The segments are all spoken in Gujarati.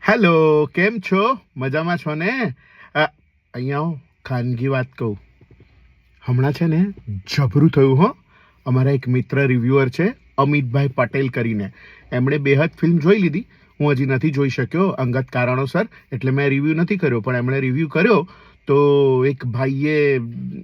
હેલો, કેમ છો? મજામાં છો ને? અહીંયા આવો, ખાનગી વાત કહું. હમણાં છે ને જબરું થયું હો. અમારા એક મિત્ર રિવ્યુઅર છે, અમિતભાઈ પટેલ કરીને. એમણે બેહદ ફિલ્મ જોઈ લીધી. હું હજી નથી જોઈ શક્યો અંગત કારણોસર, એટલે મેં રિવ્યૂ નથી કર્યો. પણ એમણે રિવ્યૂ કર્યો તો એક ભાઈએ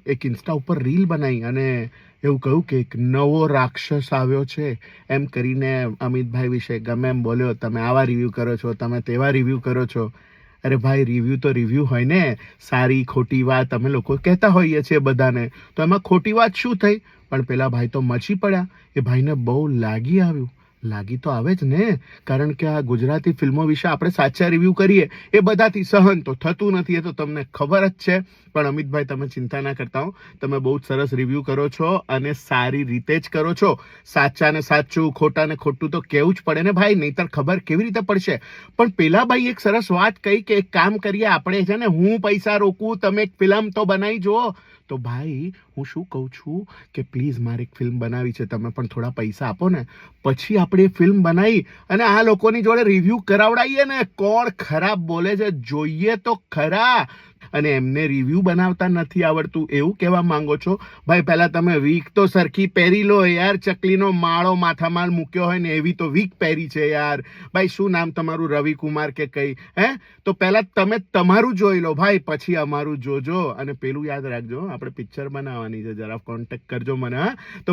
એક ઇન્સ્ટા ઉપર રીલ બનાવી અને એવું કહ્યું કે એક નવો રાક્ષસ આવ્યો છે એમ કરીને અમિતભાઈ વિશે ગમે એમ બોલ્યો. તમે આવા રિવ્યૂ કરો છો, તમે તેવા રિવ્યૂ કરો છો. અરે ભાઈ, રિવ્યૂ તો રિવ્યૂ હોય ને. સારી ખોટી વાત અમે લોકો કહેતા હોઈએ છીએ બધાને, તો એમાં ખોટી વાત શું થઈ? પણ પેલા ભાઈ તો મચી પડ્યા. એ ભાઈને બહુ લાગી તો આવે જ ને, કારણ કે આ ગુજરાતી ફિલ્મો વિશે આપણે સાચા રિવ્યૂ કરીએ એ બધાથી સહન તો થતું નથી, એ તો તમને ખબર જ છે. પણ અમિતભાઈ, તમે ચિંતા ના કરતા હો. તમે બહુ જ સરસ રિવ્યૂ કરો છો અને સારી રીતે જ કરો છો. સાચાને સાચું, ખોટાને ખોટું તો કહેવું જ પડે ને ભાઈ, નહીંતર ખબર કેવી રીતે પડશે? પણ પેલા ભાઈ એક સરસ વાત કહી કે એક કામ કરીએ આપણે, છે ને, હું પૈસા રોકું, તમે એક ફિલ્મ તો બનાવી જુઓ. તો ભાઈ, હું શું કહું છું કે પ્લીઝ મારે એક ફિલ્મ બનાવી છે, તમે પણ થોડા પૈસા આપો ને. પછી આપણે ફિલ્મ બનાવી અને આ લોકોની જોડે રિવ્યૂ કરાવડાવીએ ને. કોણ ખરાબ બોલે છે જોઈએ તો ખરા. અને એમને રિવ્યૂ બનાવતા નથી આવડતું એવું કહેવા માંગો છો? ભાઈ, પહેલાં તમે વીક તો સરખી પહેરી લો યાર. ચકલીનો માળો માથામાં મૂક્યો હોય ને એવી તો વીક પહેરી છે યાર. ભાઈ, શું નામ તમારું? રવિકુમાર કે કંઈ? તો પહેલાં તમે તમારું જોઈ લો ભાઈ, પછી અમારું જોજો. અને પેલું યાદ રાખજો, આપણે પિક્ચર બનાવવાની છે, જરા કોન્ટેક્ટ કરજો મને. તો